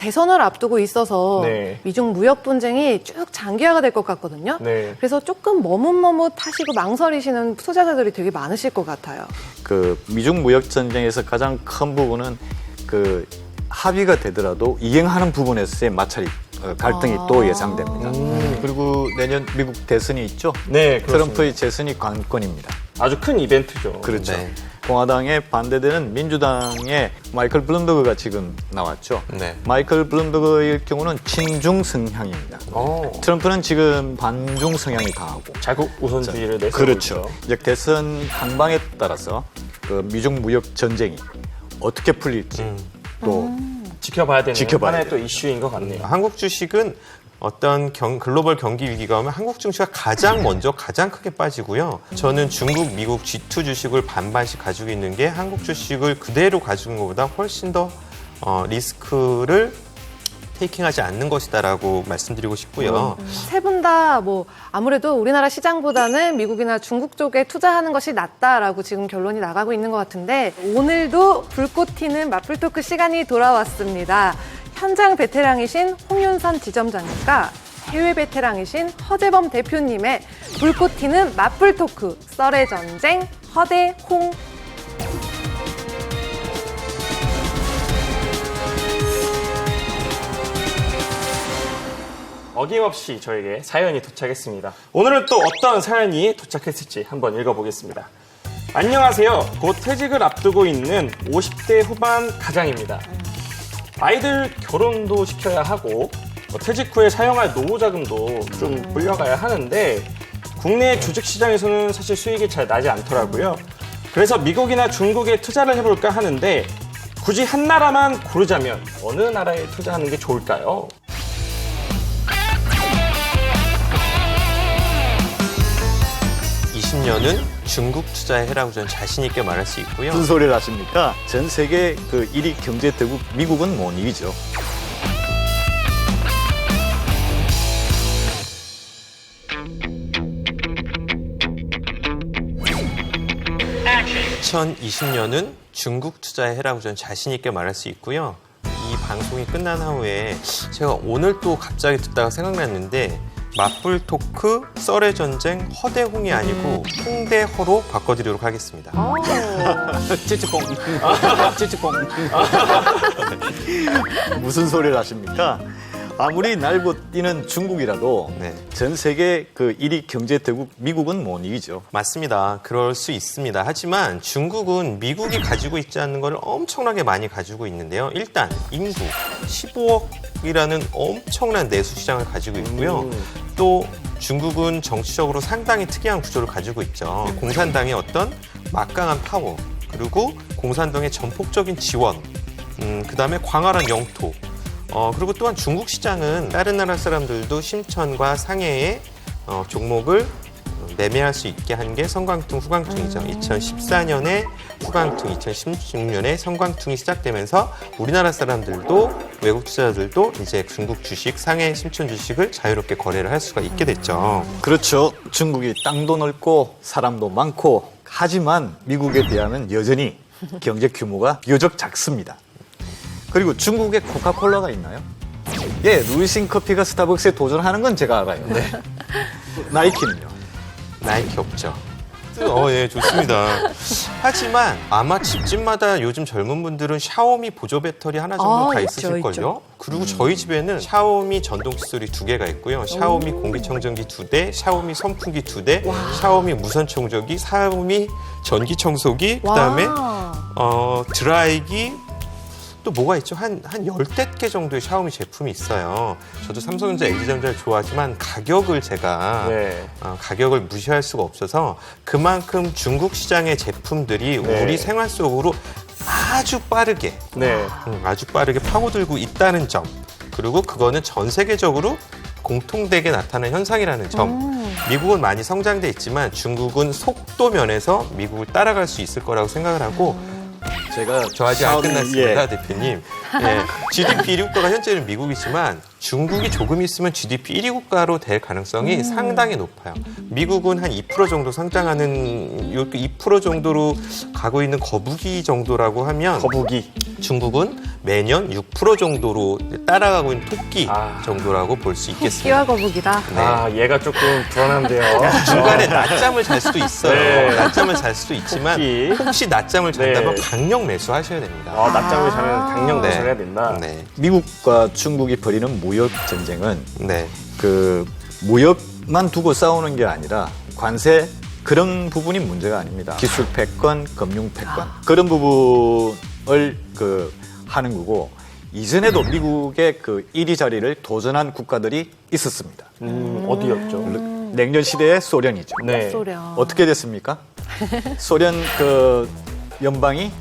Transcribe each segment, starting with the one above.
대선을 앞두고 있어서 네. 미중 무역 분쟁이 쭉 장기화가 될 것 같거든요. 네. 그래서 조금 머뭇머뭇하시고 망설이시는 투자자들이 되게 많으실 것 같아요. 그 미중 무역 전쟁에서 가장 큰 부분은 그 합의가 되더라도 이행하는 부분에서의 마찰이 갈등이 또 예상됩니다. 그리고 내년 미국 대선이 있죠. 네, 그렇습니다. 트럼프의 재선이 관건입니다. 아주 큰 이벤트죠. 그렇죠. 네. 공화당에 반대되는 민주당의 마이클 블룸버그가 지금 나왔죠. 네. 마이클 블룸버그의 경우는 친중 성향입니다. 트럼프는 지금 반중 성향이 강하고. 자국 우선주의를 내세우고 그렇죠. 있죠. 이제 대선 향방에 따라서 그 미중 무역 전쟁이 어떻게 풀릴지 또 지켜봐야 되는 지켜봐야 하나의 또 이슈인 것 같네요. 한국 주식은 어떤 글로벌 경기 위기가 오면 한국 증시가 가장 먼저 가장 크게 빠지고요. 저는 중국, 미국 G2 주식을 반반씩 가지고 있는 게 한국 주식을 그대로 가지고 있는 것보다 훨씬 더 리스크를 테이킹하지 않는 것이다라고 말씀드리고 싶고요. 세 분 다 뭐 아무래도 우리나라 시장보다는 미국이나 중국 쪽에 투자하는 것이 낫다라고 지금 결론이 나가고 있는 것 같은데 오늘도 불꽃 튀는 맞불토크 시간이 돌아왔습니다. 현장 베테랑이신 홍윤선 지점장님과 해외 베테랑이신 허재범 대표님의 불꽃 튀는 맞불토크 썰의 전쟁 허대홍. 어김없이 저에게 사연이 도착했습니다. 오늘은 또 어떤 사연이 도착했을지 한번 읽어보겠습니다. 안녕하세요. 곧 퇴직을 앞두고 있는 50대 후반 가장입니다. 아이들 결혼도 시켜야 하고 퇴직 후에 사용할 노후자금도 좀 불려가야 하는데 국내 주식시장에서는 사실 수익이 잘 나지 않더라고요. 그래서 미국이나 중국에 투자를 해볼까 하는데 굳이 한 나라만 고르자면 어느 나라에 투자하는 게 좋을까요? 년은 중국 투자에 해라고 저는 자신 있게 말할 수 있고요. 무슨 소리를 하십니까? 전 세계 그 1위 경제 대국 미국은 못 이기죠. (2020년은) 중국 투자에 해라고 저는 자신 있게 말할 수 있고요. 이 방송이 끝난 후에 제가 오늘 또 갑자기 듣다가 생각났는데 맞불 토크 썰의 전쟁 허대홍이 아니고 홍대허로 바꿔드리도록 하겠습니다. 찌찌뽕. 찌찌뽕. 무슨 소리를 하십니까? 아무리 날고 뛰는 중국이라도 네. 전 세계 그 1위 경제 대국 미국은 못 이기죠. 맞습니다. 그럴 수 있습니다. 하지만 중국은 미국이 가지고 있지 않는 걸 엄청나게 많이 가지고 있는데요. 일단 인구 15억이라는 엄청난 내수 시장을 가지고 있고요. 또 중국은 정치적으로 상당히 특이한 구조를 가지고 있죠. 공산당의 어떤 막강한 파워, 그리고 공산당의 전폭적인 지원, 그다음에 광활한 영토, 그리고 또한 중국 시장은 다른 나라 사람들도 심천과 상해의 종목을 매매할 수 있게 한 게 성광퉁, 후광퉁이죠. 2014년에 후광퉁, 2016년에 성광퉁이 시작되면서 우리나라 사람들도 외국 투자자들도 이제 중국 주식, 상해 심천 주식을 자유롭게 거래를 할 수가 있게 됐죠. 그렇죠. 중국이 땅도 넓고 사람도 많고 하지만 미국에 비하면 여전히 경제 규모가 비교적 작습니다. 그리고 중국에 코카콜라가 있나요? 예, 루이싱 커피가 스타벅스에 도전하는 건 제가 알아요. 네. 나이키는요? 나이키 없죠. 예, 좋습니다. 하지만 아마 집집마다 요즘 젊은 분들은 샤오미 보조 배터리 하나 정도 다 있으실걸요? 있죠. 그리고 저희 집에는 샤오미 전동 칫솔이 2개가 있고요. 샤오미 공기청정기 2대, 샤오미 선풍기 2대, 샤오미 무선 청정기, 샤오미 전기 청소기, 그다음에 드라이기, 또 뭐가 있죠? 한 10개 정도의 샤오미 제품이 있어요. 저도 삼성전자, LG전자를 좋아하지만 가격을 제가 가격을 무시할 수가 없어서 그만큼 중국 시장의 제품들이 우리 생활 속으로 아주 빠르게 파고들고 있다는 점, 그리고 그거는 전 세계적으로 공통되게 나타나는 현상이라는 점. 미국은 많이 성장돼 있지만 중국은 속도 면에서 미국을 따라갈 수 있을 거라고 생각을 하고 제가 저 아직 안 끝났습니다, 대표님. 예, GDP 1위 국가가 현재는 미국이지만 중국이 조금 있으면 GDP 1위 국가로 될 가능성이 상당히 높아요. 미국은 한 2% 정도 성장하는 2% 정도로 가고 있는 거북이 정도라고 하면 거북이. 중국은 매년 6% 정도로 따라가고 있는 토끼 정도라고 볼 수 있겠습니다. 끼와 거북이다. 아, 얘가 조금 불안한데요. 중간에 낮잠을 잘 수도 있어요. 네. 낮잠을 잘 수도 있지만 토끼. 혹시 낮잠을 잔다면 네. 강력 매수하셔야 됩니다. 낮잠을 자면 강력 네. 매수해야 된다. 네. 미국과 중국이 벌이는 무역 전쟁은 네. 그 무역만 두고 싸우는 게 아니라 관세 그런 부분이 문제가 아닙니다. 기술 패권, 금융 패권 그런 부분을 하는 거고 이전에도 미국의 그 1위 자리를 도전한 국가들이 있었습니다. 어디였죠? 냉전 시대의 소련이죠. 네. 소련. 어떻게 됐습니까? 소련 그 연방이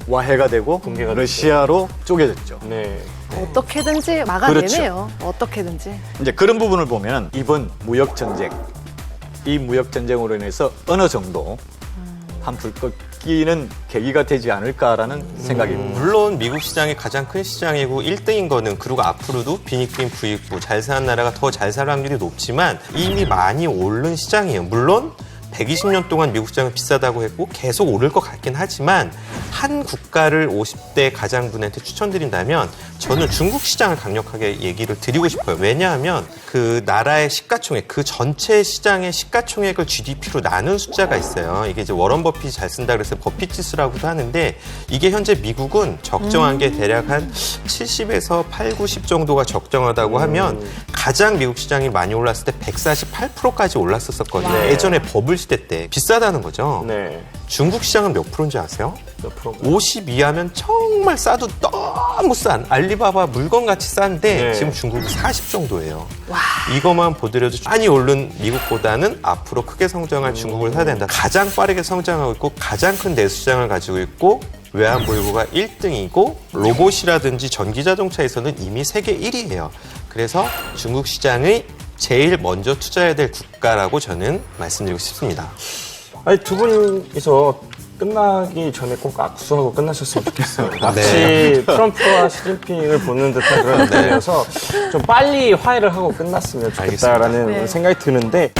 와해가 되고 붕괴가 러시아로 쪼개졌죠. 네. 어떻게든지 막아내네요. 어떻게든지. 이제 그런 부분을 보면 이번 무역 전쟁, 이 무역 전쟁으로 인해서 어느 정도 한풀 꺾이는 계기가 되지 않을까라는 생각입니다. 물론 미국 시장이 가장 큰 시장이고 1등인 거는 그리고 앞으로도 빈익빈 부익부 잘 사는 나라가 더 잘 살 확률이 높지만 이미 많이 오른 시장이에요. 물론 120년 동안 미국 시장은 비싸다고 했고 계속 오를 것 같긴 하지만 한 국가를 50대 가장분한테 추천드린다면 저는 중국 시장을 강력하게 얘기를 드리고 싶어요. 왜냐하면 그 나라의 시가총액, 그 전체 시장의 시가총액을 GDP로 나눈 숫자가 있어요. 이게 이제 워런 버핏이 잘 쓴다 그래서 버핏 지수라고도 하는데 이게 현재 미국은 적정한 게 대략 한 70에서 8, 90 정도가 적정하다고 하면 가장 미국 시장이 많이 올랐을 때 148%까지 올랐었거든요. 예전에 버블 시대 때 비싸다는 거죠. 네. 중국 시장은 몇 프로인지 아세요? 몇 프로? 50 이하면 정말 싸도 너무 싼 알리바바 물건같이 싼데 네. 지금 중국이 40 정도예요. 이것만 보더라도 많이 오른 미국보다는 앞으로 크게 성장할 중국을 사야 된다. 가장 빠르게 성장하고 있고 가장 큰 내수시장을 가지고 있고 외환보유고가 1등이고 로봇이라든지 전기자동차에서는 이미 세계 1위예요. 그래서 중국 시장의 제일 먼저 투자해야 될 국가라고 저는 말씀드리고 싶습니다. 아니, 두 분이서 끝나기 전에 꼭 악수하고 끝나셨으면 좋겠어요. 마치 네. 트럼프와 시진핑을 보는 듯한 그런 느낌이어서 좀 빨리 화해를 하고 끝났으면 좋겠다라는 네. 생각이 드는데